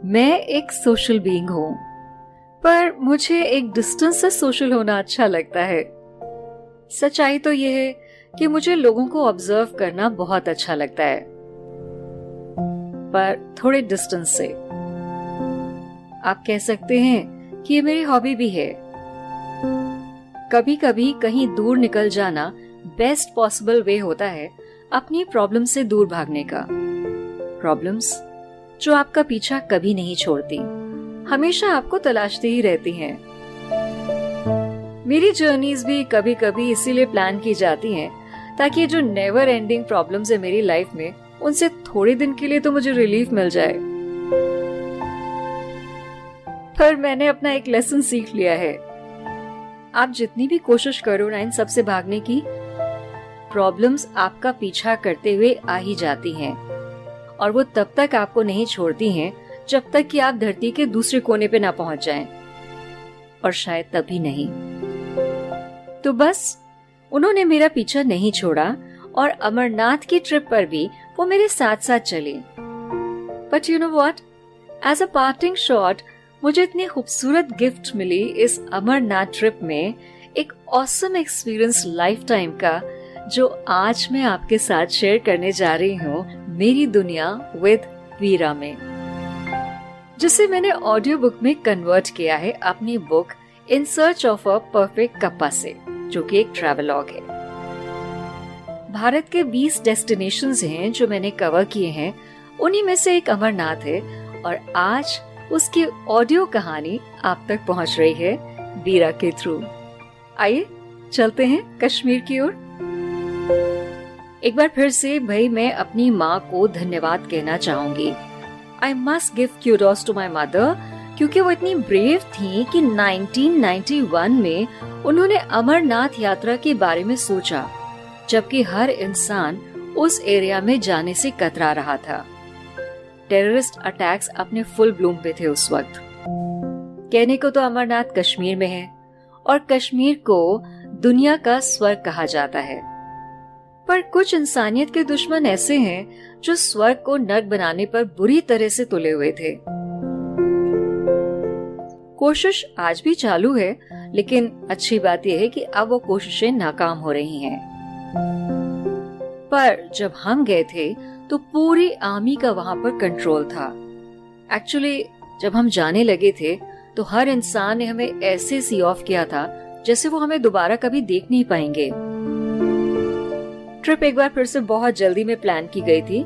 मैं एक social being हूँ, पर मुझे एक डिस्टेंस से सोशल होना अच्छा लगता है। सच्चाई तो यह है कि मुझे लोगों को ऑब्जर्व करना बहुत अच्छा लगता है, पर थोड़े डिस्टेंस से। आप कह सकते हैं कि ये मेरी हॉबी भी है। कभी कभी कहीं दूर निकल जाना बेस्ट पॉसिबल वे होता है अपनी प्रॉब्लम से दूर भागने का। प्रॉब्लम्स जो आपका पीछा कभी नहीं छोड़ती, हमेशा आपको तलाशती ही रहती हैं। मेरी जर्नीज भी कभी कभी इसीलिए प्लान की जाती हैं ताकि जो नेवर एंडिंग प्रॉब्लम्स है मेरी लाइफ में, उनसे थोड़े दिन के लिए तो मुझे रिलीफ मिल जाए। पर मैंने अपना एक लेसन सीख लिया है। आप जितनी भी कोशिश करो ना इन सबसे भागने की, प्रॉब्लम्स आपका पीछा करते हुए आ ही जाती हैं, और वो तब तक आपको नहीं छोड़ती हैं जब तक कि आप धरती के दूसरे कोने पे ना पहुंच जाएं, और शायद तभी नहीं। तो बस उन्होंने मेरा पीछा नहीं छोड़ा और अमरनाथ की ट्रिप पर भी वो मेरे साथ साथ चली। But you know what, as a parting shot मुझे इतनी खूबसूरत गिफ्ट मिली इस अमरनाथ ट्रिप में, एक ऑसम एक्सपीरियंस लाइफ टाइम का, जो आज मैं आपके साथ शेयर करने जा रही हूँ मेरी दुनिया विद वीरा में, जिसे मैंने ऑडियो बुक में कन्वर्ट किया है अपनी book in search of a perfect kappa से, जो कि एक ट्रैवलॉग है। भारत के 20 डेस्टिनेशंस हैं जो मैंने कवर किए हैं, उन्हीं में से एक अमरनाथ है, और आज उसकी ऑडियो कहानी आप तक पहुंच रही है वीरा के थ्रू। आइए चलते हैं कश्मीर की ओर। एक बार फिर से भाई मैं अपनी माँ को धन्यवाद कहना चाहूंगी। I must give kudos to my mother, क्योंकि वो इतनी ब्रेव थी कि 1991 में उन्होंने अमरनाथ यात्रा के बारे में सोचा, जबकि हर इंसान उस एरिया में जाने से कतरा रहा था। टेररिस्ट अटैक्स अपने फुल ब्लूम पे थे उस वक्त। कहने को तो अमरनाथ कश्मीर में है, और कश्मीर को दुनिया का स्वर्ग कहा जाता है, पर कुछ इंसानियत के दुश्मन ऐसे हैं जो स्वर्ग को नर्क बनाने पर बुरी तरह से तुले हुए थे। कोशिश आज भी चालू है, लेकिन अच्छी बात यह है कि अब वो कोशिशें नाकाम हो रही हैं। पर जब हम गए थे तो पूरी आर्मी का वहां पर कंट्रोल था। एक्चुअली जब हम जाने लगे थे तो हर इंसान ने हमें ऐसे सी ऑफ किया था जैसे वो हमें दोबारा कभी देख नहीं पाएंगे। ट्रिप एक बार फिर से बहुत जल्दी में प्लान की गई थी।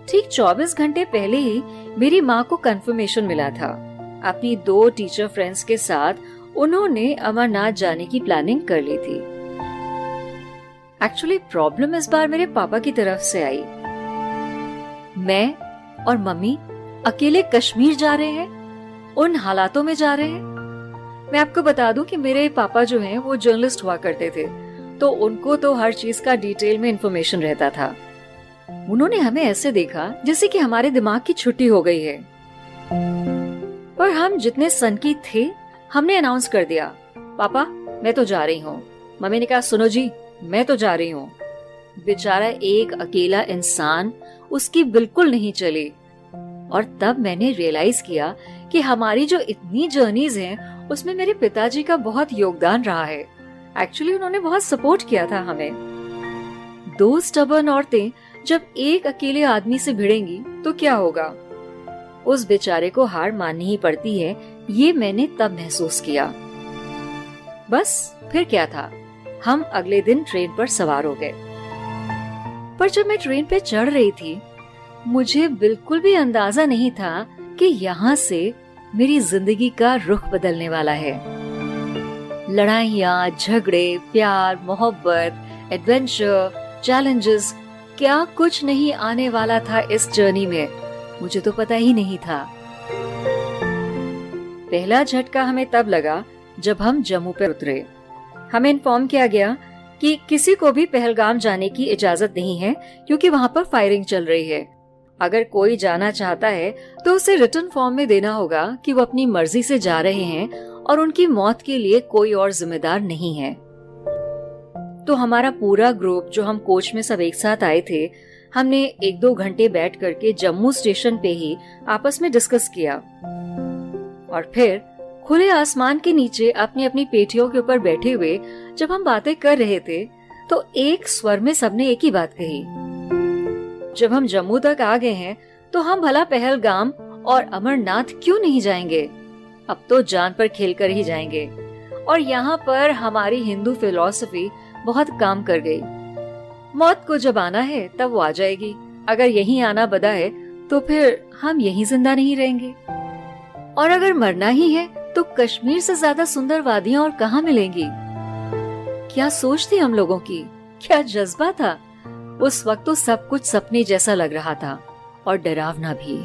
ठीक 24 घंटे पहले ही मेरी माँ को कंफर्मेशन मिला था। अपनी 2 टीचर फ्रेंड्स के साथ उन्होंने अमरनाथ जाने की प्लानिंग कर ली थी। एक्चुअली प्रॉब्लम इस बार मेरे पापा की तरफ से आई। मैं और मम्मी अकेले कश्मीर जा रहे हैं, उन हालातों में जा रहे हैं। मैं आपको बता दूं कि मेरे पापा जो हैं वो जर्नलिस्ट हुआ करते थे, तो उनको तो हर चीज का डिटेल में इंफॉर्मेशन रहता था। उन्होंने हमें ऐसे देखा जैसे कि हमारे दिमाग की छुट्टी हो गई है। पर हम जितने सनकी थे, हमने अनाउंस कर दिया, पापा मैं तो जा रही हूँ। मम्मी ने कहा, सुनो जी मैं तो जा रही हूँ। बेचारा एक अकेला इंसान, उसकी बिल्कुल नहीं चली। और तब मैंने रियलाइज किया कि हमारी जो इतनी जर्नीज हैं, उसमें मेरे पिताजी का बहुत योगदान रहा है। एक्चुअली उन्होंने बहुत सपोर्ट किया था हमें। 2 स्टबर्न औरतें जब एक अकेले आदमी से भिड़ेंगी तो क्या होगा? उस बेचारे को हार माननी ही पड़ती है, ये मैंने तब महसूस किया। बस फिर क्या था, हम अगले दिन ट्रेन पर सवार हो गए। पर जब मैं ट्रेन पे चढ़ रही थी, मुझे बिल्कुल भी अंदाजा नहीं था कि यहाँ से मेरी जिंदगी का रुख बदलने वाला है। लड़ाइयाँ, झगड़े, प्यार, मोहब्बत, एडवेंचर, चैलेंजेस, क्या कुछ नहीं आने वाला था इस जर्नी में, मुझे तो पता ही नहीं था। पहला झटका हमें तब लगा जब हम जम्मू पर उतरे। हमें इन्फॉर्म किया गया कि किसी को भी पहलगाम जाने की इजाजत नहीं है, क्योंकि वहाँ पर फायरिंग चल रही है। अगर कोई जाना चाहता है तो उसे रिटर्न फॉर्म में देना होगा कि वो अपनी मर्जी से जा रहे हैं और उनकी मौत के लिए कोई और जिम्मेदार नहीं है। तो हमारा पूरा ग्रुप, जो हम कोच में सब एक साथ आए थे, हमने 1-2 घंटे बैठ करके जम्मू स्टेशन पे ही आपस में डिस्कस किया और फिर खुले आसमान के नीचे अपनी अपनी पेटियों के ऊपर बैठे हुए जब हम बातें कर रहे थे तो एक स्वर में सबने एक ही बात कही, जब हम जम्मू तक आ गए हैं तो हम भला पहलगाम और अमरनाथ क्यों नहीं जाएंगे? अब तो जान पर खेल कर ही जाएंगे। और यहाँ पर हमारी हिंदू फिलॉसफी बहुत काम कर गई। मौत को जब आना है तब वो आ जाएगी, अगर यहीं आना बदा है तो फिर हम यहीं जिंदा नहीं रहेंगे, और अगर मरना ही है तो कश्मीर से ज्यादा सुंदर वादियां और कहाँ मिलेंगी। क्या सोच थी हम लोगों की, क्या जज्बा था। उस वक्त तो सब कुछ सपने जैसा लग रहा था और डरावना भी।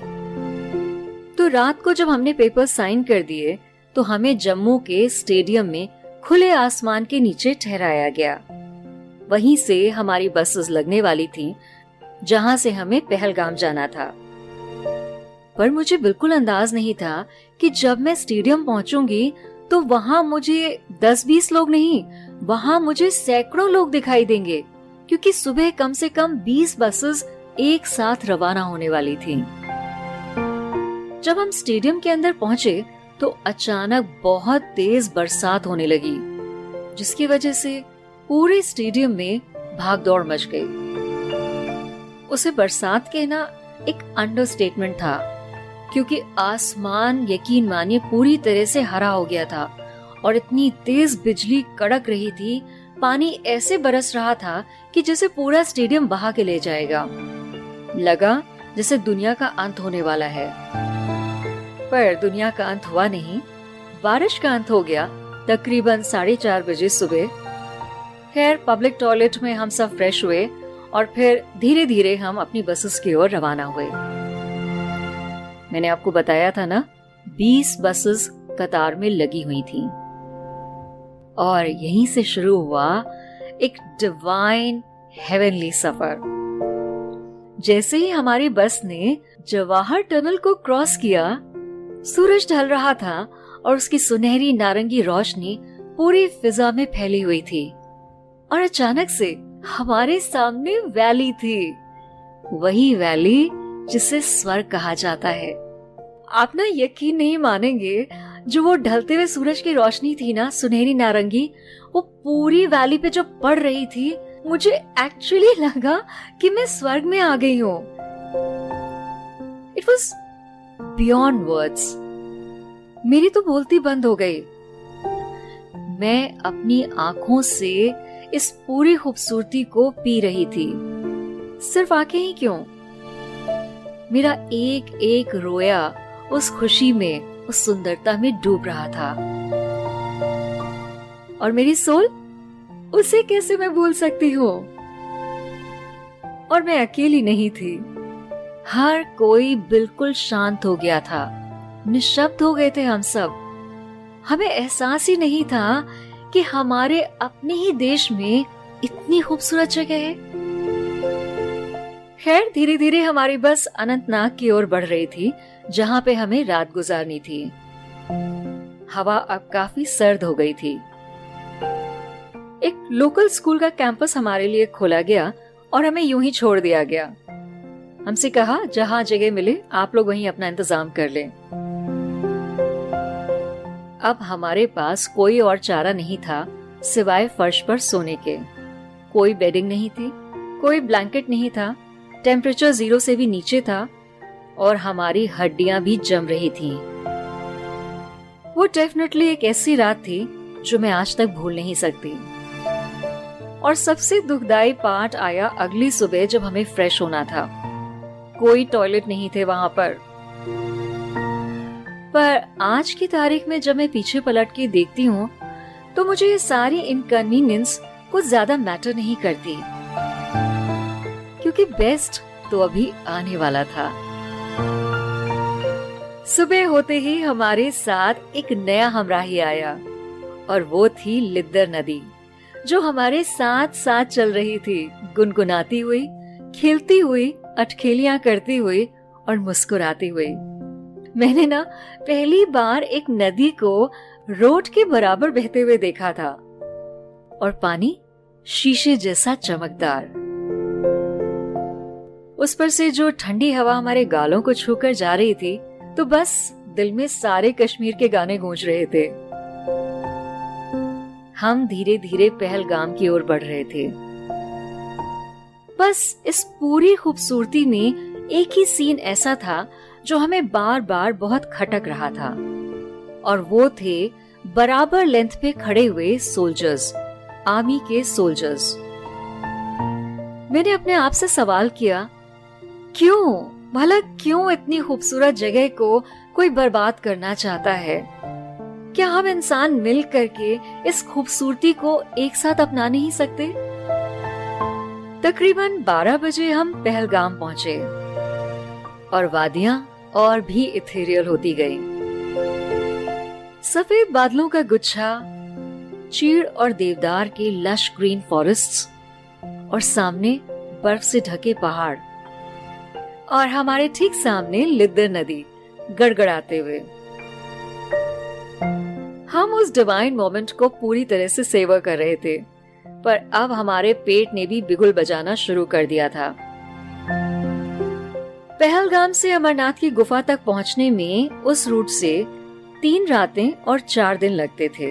तो रात को जब हमने पेपर साइन कर दिए तो हमें जम्मू के स्टेडियम में खुले आसमान के नीचे ठहराया गया। वहीं से हमारी बसेस लगने वाली थी जहां से हमें पहलगाम जाना था। पर मुझे बिल्कुल अंदाज नहीं था कि जब मैं स्टेडियम पहुंचूंगी तो वहां मुझे 10-20 लोग नहीं, वहां मुझे सैकड़ों लोग दिखाई देंगे, क्योंकि सुबह कम से कम 20 बसेस एक साथ रवाना होने वाली थीं। जब हम स्टेडियम के अंदर पहुंचे तो अचानक बहुत तेज बरसात होने लगी, जिसकी वजह से पूरे स्टेडियम में भागदौड़ मच गई। उसे बरसात कहना एक अंडरस्टेटमेंट था, क्योंकि आसमान यकीन मानिए पूरी तरह से हरा हो गया था और इतनी तेज बिजली कड़क रही थी, पानी ऐसे बरस रहा था कि जैसे पूरा स्टेडियम बहा के ले जाएगा। लगा जैसे दुनिया का अंत होने वाला है, पर दुनिया का अंत हुआ नहीं। बारिश का अंत हो गया तकरीबन 4:30 बजे सुबह। खैर पब्लिक टॉयलेट में हम सब फ्रेश हुए और फिर धीरे धीरे हम अपनी बसेस की ओर रवाना हुए। मैंने आपको बताया था ना, 20 बसेस कतार में लगी हुई थी और यहीं से शुरू हुआ एक डिवाइन हेवनली सफर। जैसे ही हमारी बस ने जवाहर टनल को क्रॉस किया, सूरज ढल रहा था और उसकी सुनहरी नारंगी रोशनी पूरी फिजा में फैली हुई थी और अचानक से हमारे सामने वैली थी, वही वैली जिसे स्वर्ग कहा जाता है। आप ना यकीन नहीं मानेंगे, जो वो ढलते हुए सूरज की रोशनी थी ना, सुनहरी नारंगी, वो पूरी वैली पे जो पड़ रही थी, मुझे एक्चुअली लगा कि मैं स्वर्ग में आ गई हूँ। It was beyond words. मेरी तो बोलती बंद हो गई। मैं अपनी आंखों से इस पूरी खूबसूरती को पी रही थी। सिर्फ आंखें ही क्यों, मेरा एक एक रोया उस खुशी में, उस सुंदरता में डूब रहा था। और मेरी सोल, उसे कैसे मैं भूल सकती हूँ। और मैं अकेली नहीं थी, हर कोई बिल्कुल शांत हो गया था, निशब्द हो गए थे हम सब। हमें एहसास ही नहीं था कि हमारे अपने ही देश में इतनी खूबसूरत जगह है। खैर धीरे धीरे हमारी बस अनंतनाग की ओर बढ़ रही थी, जहाँ पे हमें रात गुजारनी थी। हवा अब काफी सर्द हो गई थी। एक लोकल स्कूल का कैंपस हमारे लिए खोला गया और हमें यूं ही छोड़ दिया गया। हमसे कहा जहाँ जगह मिले आप लोग वहीं अपना इंतजाम कर लें। अब हमारे पास कोई और चारा नहीं था सिवाय फर्श पर सोने के। कोई बेडिंग नहीं थी, कोई ब्लैंकेट नहीं था, टेम्परेचर 0 से भी नीचे था और हमारी हड्डियां भी जम रही थीं। वो डेफिनेटली एक ऐसी रात थी जो मैं आज तक भूल नहीं सकती। और सबसे दुखदाई पार्ट आया अगली सुबह जब हमें फ्रेश होना था। कोई टॉयलेट नहीं थे वहां पर आज की तारीख में जब मैं पीछे पलट के देखती हूँ तो मुझे ये सारी इनकन्वीनियंस कुछ ज्यादा मैटर नहीं करती, क्योंकि बेस्ट तो अभी आने वाला था। सुबह होते ही हमारे साथ एक नया हमराही आया और वो थी लिद्दर नदी, जो हमारे साथ साथ चल रही थी, गुनगुनाती हुई, खेलती हुई, अटखेलियां करती हुई और मुस्कुराती हुई। मैंने ना पहली बार एक नदी को रोड के बराबर बहते हुए देखा था और पानी शीशे जैसा चमकदार। उस पर से जो ठंडी हवा हमारे गालों को छूकर जा रही थी, तो बस दिल में सारे कश्मीर के गाने गूंज रहे थे। हम धीरे धीरे पहलगाम की ओर बढ़ रहे थे। बस इस पूरी खूबसूरती में एक ही सीन ऐसा था जो हमें बार बार बहुत खटक रहा था, और वो थे बराबर लेंथ पे खड़े हुए सोल्जर्स, आर्मी के सोल्जर्स। मैंने अपने आप से सवाल किया, भला क्यों इतनी खूबसूरत जगह को कोई बर्बाद करना चाहता है? क्या हम इंसान मिल करके इस खूबसूरती को एक साथ अपना नहीं सकते? तकरीबन 12 बजे हम पहलगाम पहुंचे और वादियां और भी इथेरियल होती गई। सफेद बादलों का गुच्छा, चीड़ और देवदार के लश ग्रीन फॉरेस्ट्स, और सामने बर्फ से ढके पहाड़, और हमारे ठीक सामने लिद्दर नदी गड़गड़ाते हुए। हम उस डिवाइन मोमेंट को पूरी तरह से सेवा कर रहे थे, पर अब हमारे पेट ने भी बिगुल बजाना शुरू कर दिया था। पहलगाम से अमरनाथ की गुफा तक पहुंचने में उस रूट से 3 रातें और 4 दिन लगते थे।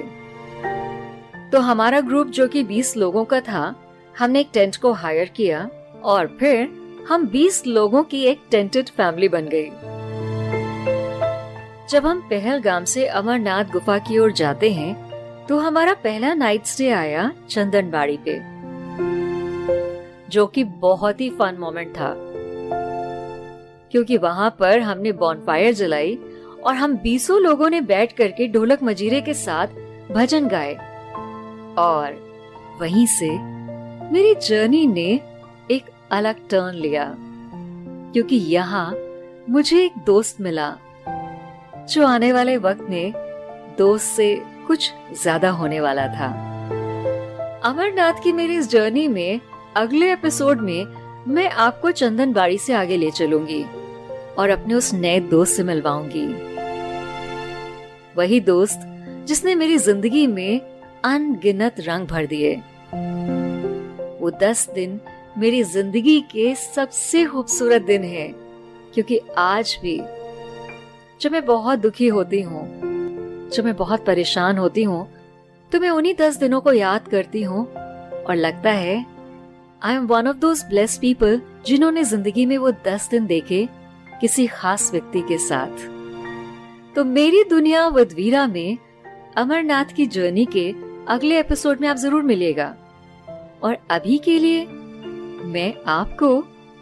तो हमारा ग्रुप, जो कि 20 लोगों का था, हमने एक टेंट को हायर किया और फिर हम 20 लोगों की एक टेंटेड फैमिली बन गई। जब हम पहलगाम से अमरनाथ गुफा की ओर जाते हैं तो हमारा पहला नाइट स्टे आया चंदनबाड़ी पे, जो कि बहुत ही फन मोमेंट था, क्योंकि वहां पर हमने बॉनफायर जलाई और हम 20 लोगों ने बैठ करके ढोलक मजीरे के साथ भजन गाए। और वहीं से मेरी जर्नी ने एक अलग टर्न लिया, क्योंकि यहाँ मुझे एक दोस्त मिला जो आने वाले वक्त में दोस्त से कुछ ज्यादा होने वाला था। अमरनाथ की मेरी इस जर्नी में अगले एपिसोड में मैं आपको चंदनबाड़ी से आगे ले चलूंगी और अपने उस नए दोस्त से मिलवाऊंगी। वही दोस्त जिसने मेरी जिंदगी में अनगिनत रंग भर दिए। वो 10 दिन मेरी जिंदगी के सबसे खूबसूरत दिन है, क्योंकि आज भी जब मैं बहुत दुखी होती हूँ, जब मैं बहुत परेशान होती हूँ, तो मैं उन्हीं 10 दिनों को याद करती हूँ और लगता है I am one of those blessed people जिन्होंने जिंदगी में वो 10 दिन देखे किसी खास व्यक्ति के साथ। तो मेरी दुनिया विद वीरा में अमरनाथ की जर्नी के अगले एपिसोड में आप जरूर मिलिएगा। और अभी के लिए मैं आपको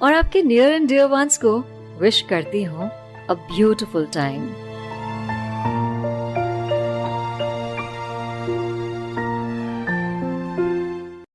और आपके नियर एंड डियर वंस को विश करती हूँ अ ब्यूटीफुल टाइम।